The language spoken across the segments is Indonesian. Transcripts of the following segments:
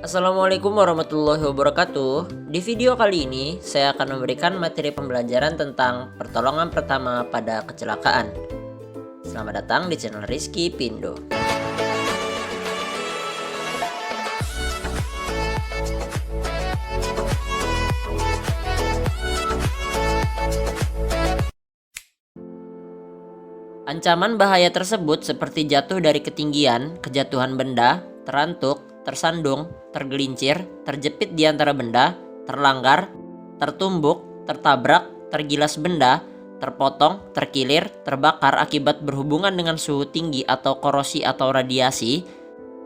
Assalamualaikum warahmatullahi wabarakatuh. Di video kali ini, saya akan memberikan materi pembelajaran tentang pertolongan pertama pada kecelakaan. Selamat datang di channel Rizky Pindo. Ancaman bahaya tersebut seperti jatuh dari ketinggian, kejatuhan benda, terantuk, tersandung, tergelincir, terjepit di antara benda, terlanggar, tertumbuk, tertabrak, tergilas benda, terpotong, terkilir, terbakar akibat berhubungan dengan suhu tinggi atau korosi atau radiasi,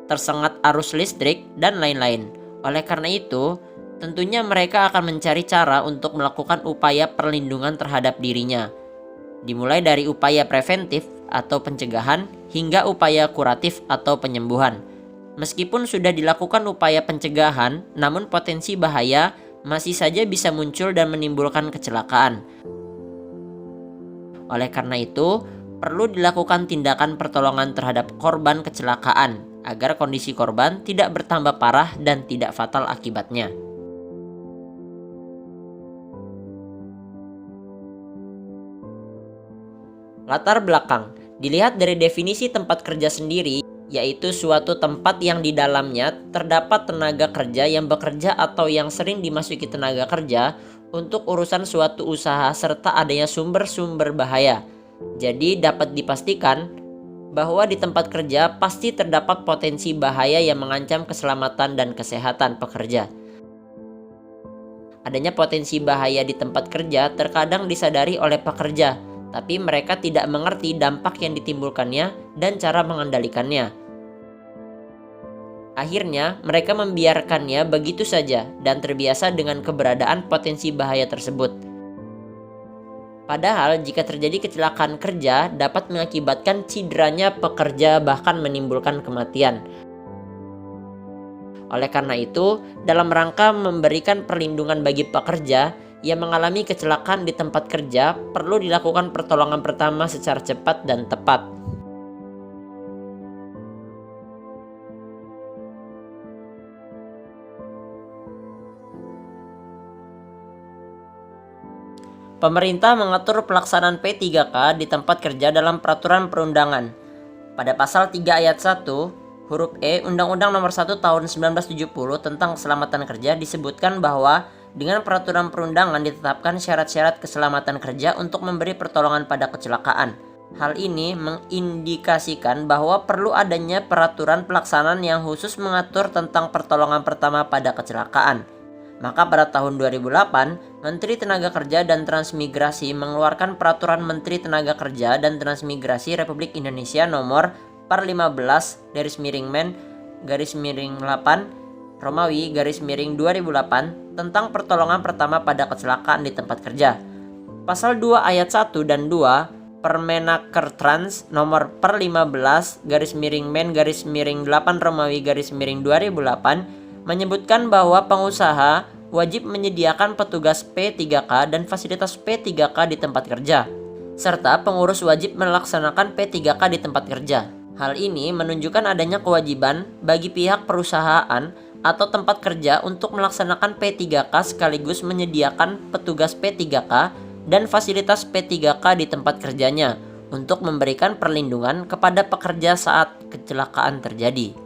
tersengat arus listrik, dan lain-lain. Oleh karena itu, tentunya mereka akan mencari cara untuk melakukan upaya perlindungan terhadap dirinya. Dimulai dari upaya preventif atau pencegahan hingga upaya kuratif atau penyembuhan. Meskipun sudah dilakukan upaya pencegahan, namun potensi bahaya masih saja bisa muncul dan menimbulkan kecelakaan. Oleh karena itu, perlu dilakukan tindakan pertolongan terhadap korban kecelakaan agar kondisi korban tidak bertambah parah dan tidak fatal akibatnya. Latar belakang dilihat dari definisi tempat kerja sendiri, yaitu suatu tempat yang di dalamnya terdapat tenaga kerja yang bekerja atau yang sering dimasuki tenaga kerja untuk urusan suatu usaha serta adanya sumber-sumber bahaya. Jadi dapat dipastikan bahwa di tempat kerja pasti terdapat potensi bahaya yang mengancam keselamatan dan kesehatan pekerja. Adanya potensi bahaya di tempat kerja terkadang disadari oleh pekerja, tapi mereka tidak mengerti dampak yang ditimbulkannya dan cara mengendalikannya. Akhirnya, mereka membiarkannya begitu saja dan terbiasa dengan keberadaan potensi bahaya tersebut. Padahal, jika terjadi kecelakaan kerja, dapat mengakibatkan cederanya pekerja bahkan menimbulkan kematian. Oleh karena itu, dalam rangka memberikan perlindungan bagi pekerja yang mengalami kecelakaan di tempat kerja, perlu dilakukan pertolongan pertama secara cepat dan tepat. Pemerintah mengatur pelaksanaan P3K di tempat kerja dalam peraturan perundangan. Pada pasal 3 ayat 1, huruf E Undang-Undang Nomor 1 Tahun 1970 tentang Keselamatan Kerja disebutkan bahwa dengan peraturan perundangan ditetapkan syarat-syarat keselamatan kerja untuk memberi pertolongan pada kecelakaan. Hal ini mengindikasikan bahwa perlu adanya peraturan pelaksanaan yang khusus mengatur tentang pertolongan pertama pada kecelakaan. Maka pada tahun 2008, Menteri Tenaga Kerja dan Transmigrasi mengeluarkan Peraturan Menteri Tenaga Kerja dan Transmigrasi Republik Indonesia Nomor per 15/8 Romawi _2008 tentang pertolongan pertama pada kecelakaan di tempat kerja. Pasal 2 ayat 1 dan 2 Permenaker Trans Nomor per 15/8 Romawi _2008 menyebutkan bahwa pengusaha wajib menyediakan petugas P3K dan fasilitas P3K di tempat kerja, serta pengurus wajib melaksanakan P3K di tempat kerja. Hal ini menunjukkan adanya kewajiban bagi pihak perusahaan atau tempat kerja untuk melaksanakan P3K sekaligus menyediakan petugas P3K dan fasilitas P3K di tempat kerjanya untuk memberikan perlindungan kepada pekerja saat kecelakaan terjadi.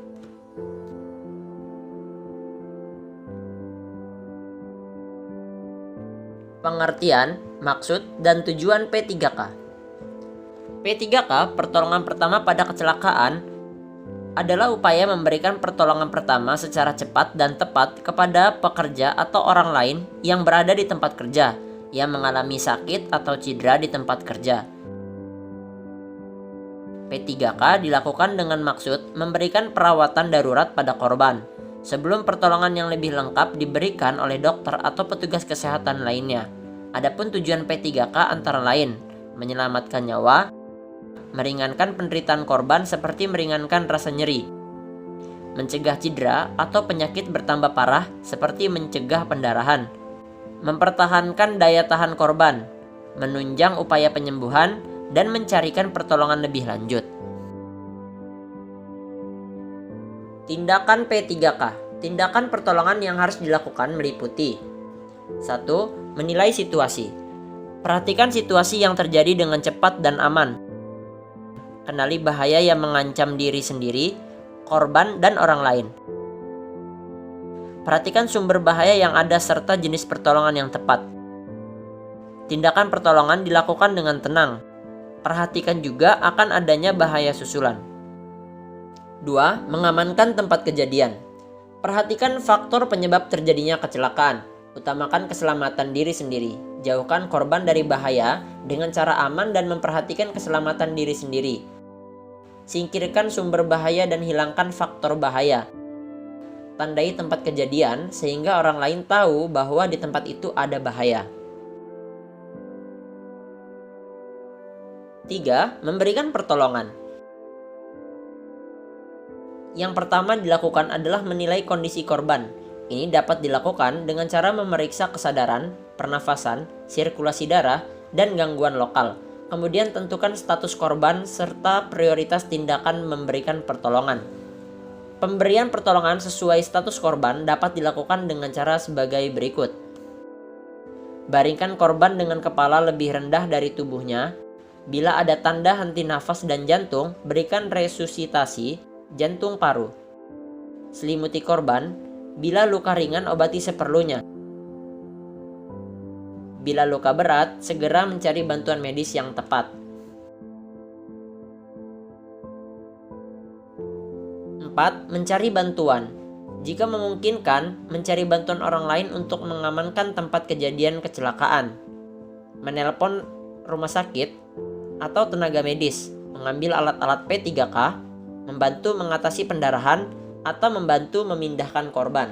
Pengertian, maksud, dan tujuan P3K. P3K, pertolongan pertama pada kecelakaan, adalah upaya memberikan pertolongan pertama secara cepat dan tepat kepada pekerja atau orang lain yang berada di tempat kerja yang mengalami sakit atau cedera di tempat kerja. P3K dilakukan dengan maksud memberikan perawatan darurat pada korban sebelum pertolongan yang lebih lengkap diberikan oleh dokter atau petugas kesehatan lainnya. Adapun tujuan P3K antara lain menyelamatkan nyawa, meringankan penderitaan korban seperti meringankan rasa nyeri, mencegah cedera atau penyakit bertambah parah seperti mencegah pendarahan, mempertahankan daya tahan korban, menunjang upaya penyembuhan, dan mencarikan pertolongan lebih lanjut. Tindakan P3K. Tindakan pertolongan yang harus dilakukan meliputi 1. Menilai situasi. Perhatikan situasi yang terjadi dengan cepat dan aman. Kenali bahaya yang mengancam diri sendiri, korban, dan orang lain. Perhatikan sumber bahaya yang ada serta jenis pertolongan yang tepat. Tindakan pertolongan dilakukan dengan tenang. Perhatikan juga akan adanya bahaya susulan. 2. Mengamankan tempat kejadian. Perhatikan faktor penyebab terjadinya kecelakaan. Utamakan keselamatan diri sendiri. Jauhkan korban dari bahaya dengan cara aman dan memperhatikan keselamatan diri sendiri. Singkirkan sumber bahaya dan hilangkan faktor bahaya. Tandai tempat kejadian sehingga orang lain tahu bahwa di tempat itu ada bahaya. 3. Memberikan pertolongan. Yang pertama dilakukan adalah menilai kondisi korban. Ini dapat dilakukan dengan cara memeriksa kesadaran, pernafasan, sirkulasi darah, dan gangguan lokal. Kemudian tentukan status korban serta prioritas tindakan memberikan pertolongan. Pemberian pertolongan sesuai status korban dapat dilakukan dengan cara sebagai berikut. Baringkan korban dengan kepala lebih rendah dari tubuhnya. Bila ada tanda henti nafas dan jantung, berikan resusitasi jantung paru. Selimuti korban. Bila luka ringan, obati seperlunya. Bila luka berat, segera mencari bantuan medis yang tepat. 4. Mencari bantuan. Jika memungkinkan, mencari bantuan orang lain untuk mengamankan tempat kejadian kecelakaan. Menelpon rumah sakit atau tenaga medis, mengambil alat-alat P3K, membantu mengatasi pendarahan, atau membantu memindahkan korban.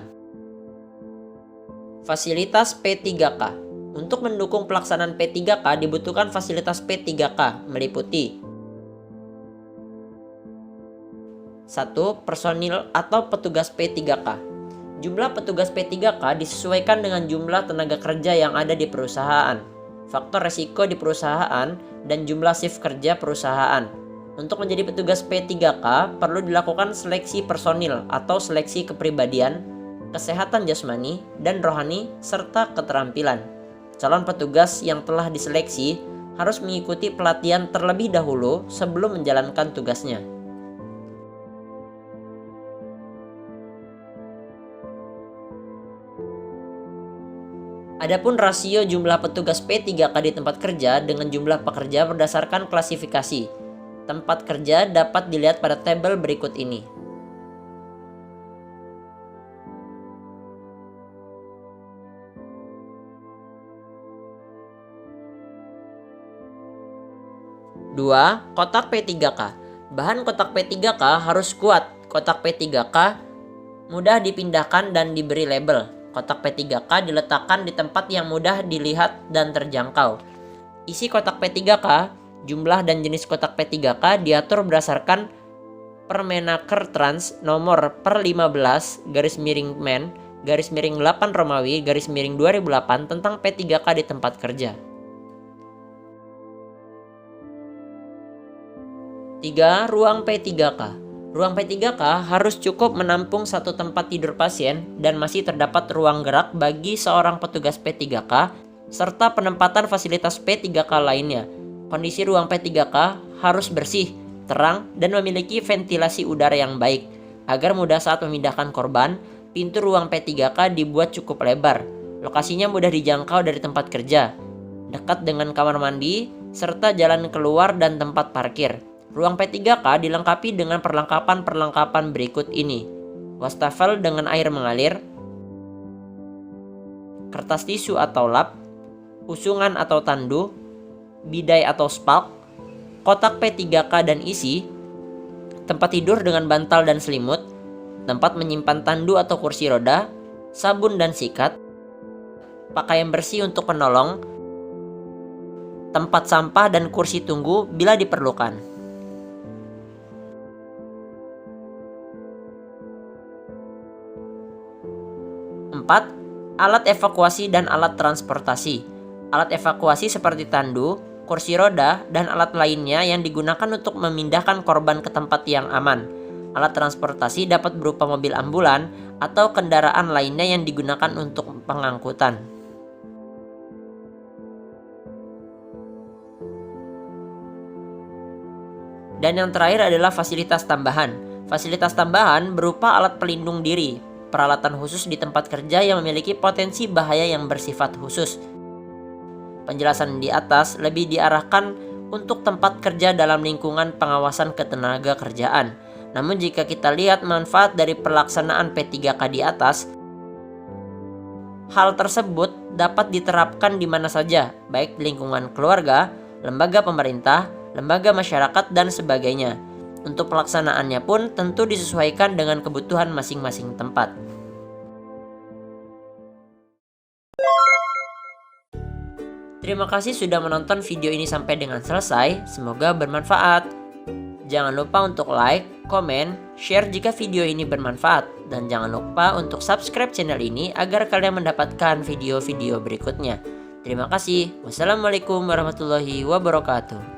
Fasilitas P3K. Untuk mendukung pelaksanaan P3K dibutuhkan fasilitas P3K meliputi 1. Personil atau petugas P3K. Jumlah petugas P3K disesuaikan dengan jumlah tenaga kerja yang ada di perusahaan, faktor resiko di perusahaan, dan jumlah shift kerja perusahaan. Untuk menjadi petugas P3K, perlu dilakukan seleksi personil atau seleksi kepribadian, kesehatan jasmani dan rohani, serta keterampilan. Calon petugas yang telah diseleksi harus mengikuti pelatihan terlebih dahulu sebelum menjalankan tugasnya. Adapun rasio jumlah petugas P3K di tempat kerja dengan jumlah pekerja berdasarkan klasifikasi tempat kerja dapat dilihat pada tabel berikut ini. Dua, kotak P3K. Bahan kotak P3K harus kuat. Kotak P3K mudah dipindahkan dan diberi label. Kotak P3K diletakkan di tempat yang mudah dilihat dan terjangkau. Isi kotak P3K, jumlah dan jenis kotak P3K diatur berdasarkan Permenaker Trans nomor per 15/Men/8 Romawi/2008 tentang P3K di tempat kerja. 3. Ruang P3K. Ruang P3K harus cukup menampung satu tempat tidur pasien dan masih terdapat ruang gerak bagi seorang petugas P3K serta penempatan fasilitas P3K lainnya. Kondisi ruang P3K harus bersih, terang, dan memiliki ventilasi udara yang baik. Agar mudah saat memindahkan korban, pintu ruang P3K dibuat cukup lebar. Lokasinya mudah dijangkau dari tempat kerja, dekat dengan kamar mandi, serta jalan keluar dan tempat parkir. Ruang P3K dilengkapi dengan perlengkapan-perlengkapan berikut ini. Wastafel dengan air mengalir, kertas tisu atau lap, usungan atau tandu, bidai atau spalk, kotak P3K dan isi, tempat tidur dengan bantal dan selimut, tempat menyimpan tandu atau kursi roda, sabun dan sikat, pakaian bersih untuk penolong, tempat sampah dan kursi tunggu bila diperlukan. 4. Alat evakuasi dan alat transportasi. Alat evakuasi seperti tandu, kursi roda, dan alat lainnya yang digunakan untuk memindahkan korban ke tempat yang aman. Alat transportasi dapat berupa mobil ambulan atau kendaraan lainnya yang digunakan untuk pengangkutan. Dan yang terakhir adalah fasilitas tambahan. Fasilitas tambahan berupa alat pelindung diri, peralatan khusus di tempat kerja yang memiliki potensi bahaya yang bersifat khusus. Penjelasan di atas lebih diarahkan untuk tempat kerja dalam lingkungan pengawasan ketenaga kerjaan. Namun jika kita lihat manfaat dari pelaksanaan P3K di atas, hal tersebut dapat diterapkan di mana saja, baik di lingkungan keluarga, lembaga pemerintah, lembaga masyarakat, dan sebagainya. Untuk pelaksanaannya pun tentu disesuaikan dengan kebutuhan masing-masing tempat. Terima kasih sudah menonton video ini sampai dengan selesai, semoga bermanfaat. Jangan lupa untuk like, komen, share jika video ini bermanfaat, dan jangan lupa untuk subscribe channel ini agar kalian mendapatkan video-video berikutnya. Terima kasih. Wassalamualaikum warahmatullahi wabarakatuh.